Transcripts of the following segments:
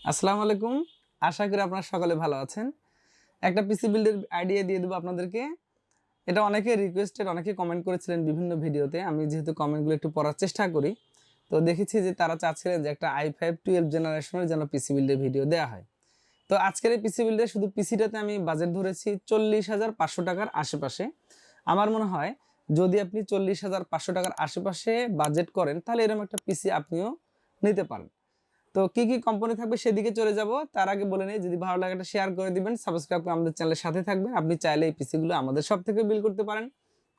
আসসালামু আলাইকুম। আশা করি আপনারা সকলে ভালো আছেন। একটা পিসি বিল্ডের আইডিয়া দিয়ে দেবো আপনাদেরকে। এটা অনেকে রিকোয়েস্টেড, অনেকে কমেন্ট করেছিলেন বিভিন্ন ভিডিওতে। আমি যেহেতু কমেন্টগুলো একটু পড়ার চেষ্টা করি, তো দেখেছি যে তারা চাচ্ছিলেন যে একটা i5 12 জেনারেশনের যেন পিসি বিল্ডের ভিডিও দেয়া হয়। তো আজকের এই পিসি বিল্ডে শুধু পিসিটাতে আমি বাজেট ধরেছি 40,500 টাকার আশেপাশে। আমার মনে হয় যদি আপনি 40,500 টাকার আশেপাশে বাজেট করেন, তাহলে এরকম একটা পিসি আপনিও নিতে পারেন। তো কি কি কোম্পানি থাকবে সেদিকে চলে যাব। তার আগে বলে নেই, যদি ভালো লাগে একটা শেয়ার করে দিবেন, সাবস্ক্রাইব করে আমাদের চ্যানেলের সাথে থাকবেন। আপনি চাইলে এই পিসিগুলো আমাদের সব থেকে বিল করতে পারেন,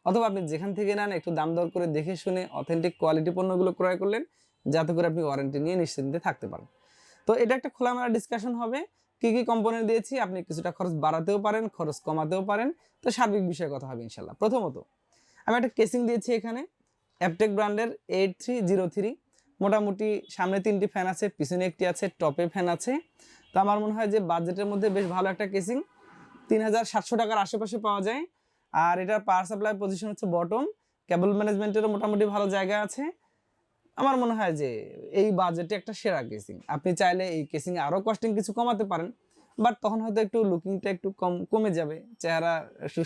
অথবা আপনি যেখান থেকে নেন একটু দাম দর করে দেখে শুনে অথেন্টিক কোয়ালিটি পণ্যগুলো ক্রয় করলেন, যাতে করে আপনি ওয়ারেন্টি নিয়ে নিশ্চিন্তে থাকতে পারেন। তো এটা একটা খোলামেলা ডিসকাশন হবে। কি কি কোম্পানি দিয়েছি, আপনি কিছুটা খরচ বাড়াতেও পারেন, খরচ কমাতেও পারেন। তো সার্বিক বিষয়ে কথা হবে ইনশাল্লাহ। প্রথমত আমি একটা কেসিং দিয়েছি এখানে, অ্যাপটেক ব্র্যান্ডের 8303। মোটামুটি সামনে 3টি ফ্যান আছে, পিছনে একটি আছে, টপে ফ্যান আছে। তো আমার মনে হয় যে বাজেটের মধ্যে বেশ ভালো একটা কেসিং 3700 টাকার আশেপাশে পাওয়া যায়। আর এটার পাওয়ার সাপ্লাই পজিশন হচ্ছে বটম। কেবল ম্যানেজমেন্টেরও মোটামুটি ভালো জায়গা আছে। আমার মনে হয় যে এই বাজেটে একটা সেরা কেসিং। আপনি চাইলে এই কেসিংয়ে আরও কস্টিং কিছু কমাতে পারেন, বাট তখন হয়তো একটু লুকিংটা একটু কমে যাবে, চেহারা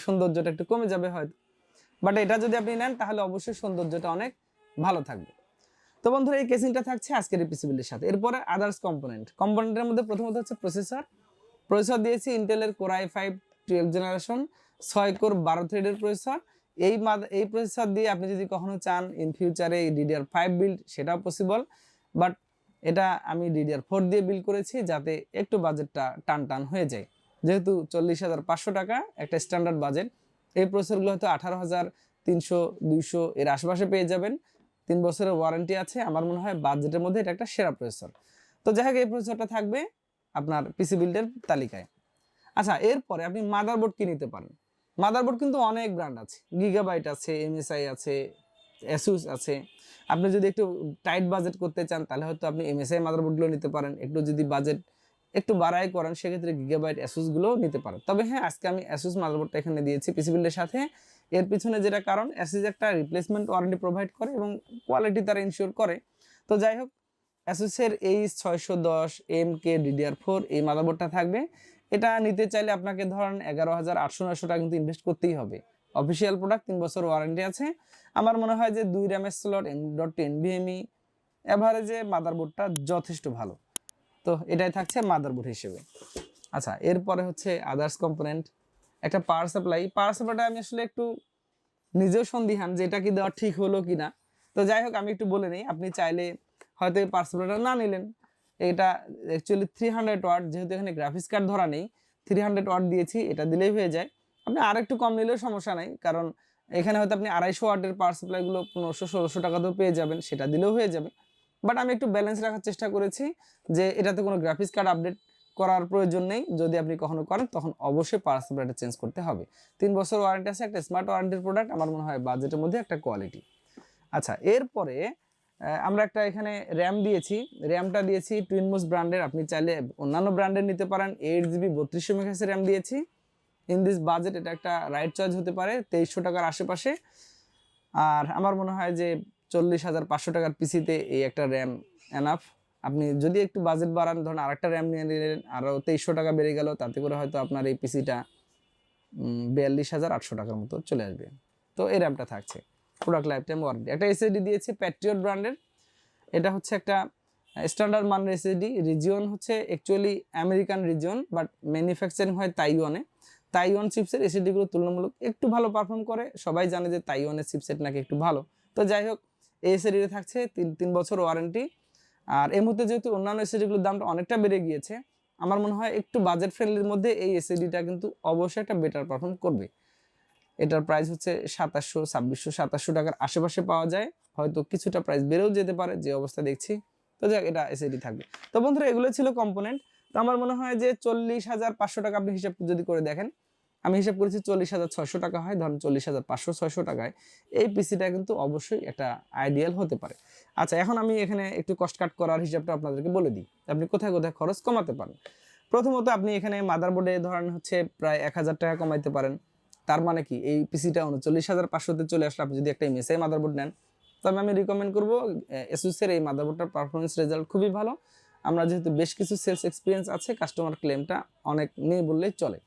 সৌন্দর্যটা একটু কমে যাবে হয়তো। বাট এটা যদি আপনি নেন তাহলে অবশ্যই সৌন্দর্যটা অনেক ভালো থাকবে। তো বন্ধুরা, এই কেসিংটা থাকছে আজকের এই পিসিবিলির সাথে। এরপরে আদার্স কম্পোনেন্টের মধ্যে প্রথমত হচ্ছে প্রসেসর দিয়েছি ইন্টেলের কোর i5 12 জেনারেশন 6 কোর 12 থ্রেডের প্রসেসর। এই প্রসেসর দিয়ে আপনি যদি কখনো চান ইন ফিউচারে DDR5 বিল্ড, সেটাও পসিবল। বাট এটা আমি DDR4 দিয়ে বিল্ড করেছি, যাতে একটু বাজেটটা টান হয়ে যায়। যেহেতু 40,500 টাকা একটা স্ট্যান্ডার্ড বাজেট, এই প্রসেসরগুলো হয়তো 18,300 200 এর আশেপাশে পেয়ে যাবেন। 3 বছরের ওয়ারেন্টি আছে। আমার মনে হয় বাজেটের মধ্যে এটা একটা সেরা প্রসেসর। তো যাই হোক, এই প্রসেসরটা থাকবে আপনার পিসি বিল্ডের তালিকায়। আচ্ছা, এরপরে আপনি মাদারবোর্ড কি নিতে পারেন। মাদারবোর্ড কিন্তু অনেক ব্র্যান্ড আছে, গিগাবাইট আছে, MSI আছে, অ্যাসুস আছে। আপনি যদি একটু টাইট বাজেট করতে চান, তাহলে হয়তো আপনি MSI মাদারবোর্ডগুলো নিতে পারেন। একটু যদি বাজেট একটু বাড়াই করেন, সেক্ষেত্রে গিগাবাইট অ্যাসুসগুলোও নিতে পারেন। তবে হ্যাঁ, আজকে আমি অ্যাসুস মাদারবোর্ডটা এখানে দিয়েছি পিসি বিল্ডের সাথে। এর পিছনে যেটা কারণ, অ্যাসুস একটা রিপ্লেসমেন্ট ওয়ারেন্টি প্রোভাইড করে এবং কোয়ালিটি তারা ইনশিওর করে। তো যাই হোক, অ্যাসুসের H610 MK DDR4 এই মাদারবোর্ডটা থাকবে। এটা নিতে চাইলে আপনাকে ধরেন 11,800-900 টাকা কিন্তু ইনভেস্ট করতেই হবে। অফিসিয়াল প্রোডাক্ট, 3 বছর ওয়ারেন্টি আছে। আমার মনে হয় যে 2 RAM স্লট, M.2 NVMe এভারেজে মাদারবোর্ডটা যথেষ্ট ভালো। তো এটাই থাকছে মাদারবোর্ড হিসেবে। আচ্ছা, এরপরে হচ্ছে আদার্স কম্পোনেন্ট, একটা পাওয়ার সাপ্লাইটা আমি আসলে একটু নিজেও সন্দিহান যে এটা কি দেওয়া ঠিক হলো কি না। তো যাই হোক, আমি একটু বলে নিই। আপনি চাইলে হয়তো এই পাওয়ার সাপ্লাইটা না নিলেন। এটা অ্যাকচুয়ালি 300 ওয়াট, যেহেতু এখানে গ্রাফিক্স কার্ড ধরা নেই, 300 ওয়াট দিয়েছি, এটা দিলেই হয়ে যায়। আপনি আর একটু কম নিলেও সমস্যা নাই, কারণ এখানে হয়তো আপনি 250 ওয়াটের পাওয়ার সাপ্লাইগুলো 1500-1600 টাকাতেও পেয়ে যাবেন, সেটা দিলেও হয়ে যাবে। বাট আমি একটু ব্যালেন্স রাখার চেষ্টা করেছি যে এটাতে কোনো গ্রাফিক্স কার্ড আপডেট করার প্রয়োজন নেই। যদি আপনি কখনো করেন, তখন অবশ্যই পাওয়ার সাপ্লাইটা চেঞ্জ করতে হবে। 3 বছর ওয়ারেন্টি আছে, একটা স্মার্ট ওয়ারেন্টির প্রোডাক্ট। আমার মনে হয় বাজেটের মধ্যে একটা কোয়ালিটি। আচ্ছা, এরপরে আমরা একটা এখানে র্যাম দিয়েছি। র্যামটা দিয়েছি টুইনমোস ব্র্যান্ডের। আপনি চাইলে অন্যান্য ব্র্যান্ডের নিতে পারেন। 8GB 3200 মেগাহার্জ র্যাম দিয়েছি। ইন দিস বাজেট এটা একটা রাইট চয়েস হতে পারে 2300 টাকার আশেপাশে। আর আমার মনে হয় যে 40,500 টাকার পিসিতে এই একটা র্যাম এনাফ। আপনি যদি একটু বাজেট বাড়ান, ধরুন আরেকটা র্যাম নিয়ে নিলেন, আরও 2300 টাকা বেড়ে গেল, তাতে করে হয়তো আপনার এই পিসিটা 42,800 টাকার মতো চলে আসবে। তো এই র্যামটা থাকছে, প্রোডাক্ট লাইফ টাইম ওয়ারেন্টি। একটা এসএসডি দিয়েছি প্যাট্রিয়ট ব্র্যান্ডের। এটা হচ্ছে একটা স্ট্যান্ডার্ড মানের এসএসডি। রিজিয়ন হচ্ছে actually American region, but manufacturing হয় তাইওয়ানে। তাইওয়ান চিপসের এসএসডিগুলো তুলনামূলক একটু ভালো পারফর্ম করে। সবাই জানে যে তাইওয়ানের চিপসেট নাকি একটু ভালো। তো যাই হোক, এই এসএসডিতে থাকছে 3 বছর ওয়ারেন্টি। আর এই মুহূর্তে যেহেতু অন্যান্য এসএসডিগুলোর দামটা অনেকটা বেড়ে গিয়েছে, আমার মনে হয় একটু বাজেট ফ্রেন্ডলির মধ্যে এই এসএসডিটা কিন্তু অবশ্যই একটা বেটার পারফর্ম করবে। এটার প্রাইস হচ্ছে 2700, 2600, 2700 টাকার আশেপাশে পাওয়া যায়। হয়তো কিছুটা প্রাইস বেড়েও যেতে পারে, যে অবস্থা দেখছি। তো যাক, এটা এসএসডি থাকবে। তো বন্ধুরা, এগুলো ছিল কম্পোনেন্ট। তো আমার মনে হয় যে 40,500 টাকা আপনি হিসাব যদি করে দেখেন, আমি হিসাব করেছি 40,600 টাকা হয়, ধরেন 40,500-600 টাকায় এই পিসিটা কিন্তু অবশ্যই একটা আইডিয়াল হতে পারে। আচ্ছা, এখন আমি এখানে একটু কস্ট কাট করার হিসাবটা আপনাদেরকে বলে দিই, আপনি কোথায় কোথায় খরচ কমাতে পারেন। প্রথমত, আপনি এখানে মাদারবোর্ডে ধরেন হচ্ছে প্রায় 1,000 টাকা কমাইতে পারেন। তার মানে কি, এই পিসিটা 39,500-তে চলে আসলে আপনি যদি একটা MSI মাদারবোর্ড নেন, তবে আমি রিকমেন্ড করবো এসুসের এই মাদারবোর্ডটার পারফরমেন্স রেজাল্ট খুবই ভালো। আমরা যেহেতু বেশ কিছু সেলস এক্সপিরিয়েন্স আছে, কাস্টমার ক্লেমটা অনেক নেই বললেই চলে।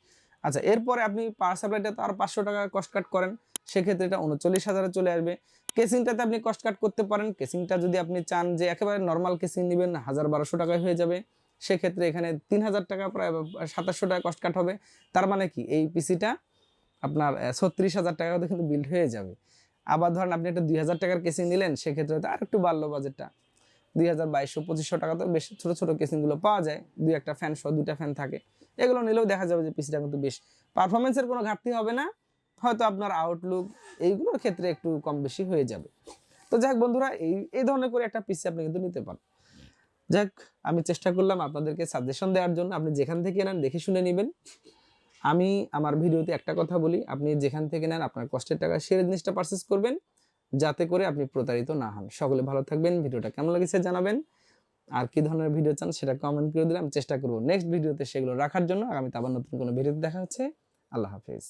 আচ্ছা, এরপরে আপনি পাওয়ার সাপ্লাইটা তো আর 500 টাকা কস্ট কাট করেন, সেক্ষেত্রে এটা 39,000-এ চলে আসবে। কেসিংটাতে আপনি কস্ট কাট করতে পারেন। কেসিংটা যদি আপনি চান যে একেবারে নর্মাল কেসিং নেবেন, 1,000-1,200 টাকায় হয়ে যাবে, সেক্ষেত্রে এখানে 3,000 টাকা, প্রায় 2,700 টাকা কস্ট কাট হবে। তার মানে কি এই পিসিটা আপনার 36,000 টাকাতে কিন্তু বিল্ড হয়ে যাবে। আবার ধরেন আপনি একটা 2,000 টাকার কেসিং নিলেন, সেক্ষেত্রে হয়তো আর একটু বাড়লো বাজেটটা, 2,000, 2,200, 2,500 টাকাতেও বেশ ছোটো ছোটো কেসিংগুলো পাওয়া যায়, 2-1টা ফ্যান সহ 2টা ফ্যান থাকে, এগুলো নিলেও দেখা যাবে যে পিসিটা কিন্তু বেশ পারফরমেন্সের কোনো ঘাটতি হবে না, হয়তো আপনার আউটলুক এইগুলোর ক্ষেত্রে একটু কম বেশি হয়ে যাবে। তো যাক বন্ধুরা, এই ধরনের করে একটা পিসি আপনি কিন্তু নিতে পারেন। যাক, আমি চেষ্টা করলাম আপনাদেরকে সাজেশন দেওয়ার জন্য, আপনি যেখান থেকে নেন দেখে শুনে নেবেন। আমি আমার ভিডিওতে একটা কথা বলি, আপনি যেখান থেকে নেন আপনার কষ্টের টাকা সেরে জিনিসটা পারচেস করবেন, যাতে করে আপনি প্রতারিত না হন। সকলে ভালো থাকবেন, ভিডিওটা কেমন লেগেছে জানাবেন, আর কি ধরনের ভিডিও চান সেটা কমেন্ট করে দিলে আমি চেষ্টা করবো নেক্সট ভিডিওতে সেগুলো রাখার জন্য। আগামীতে আবার নতুন কোনো ভিডিওতে দেখা হচ্ছে। আল্লাহ হাফেজ।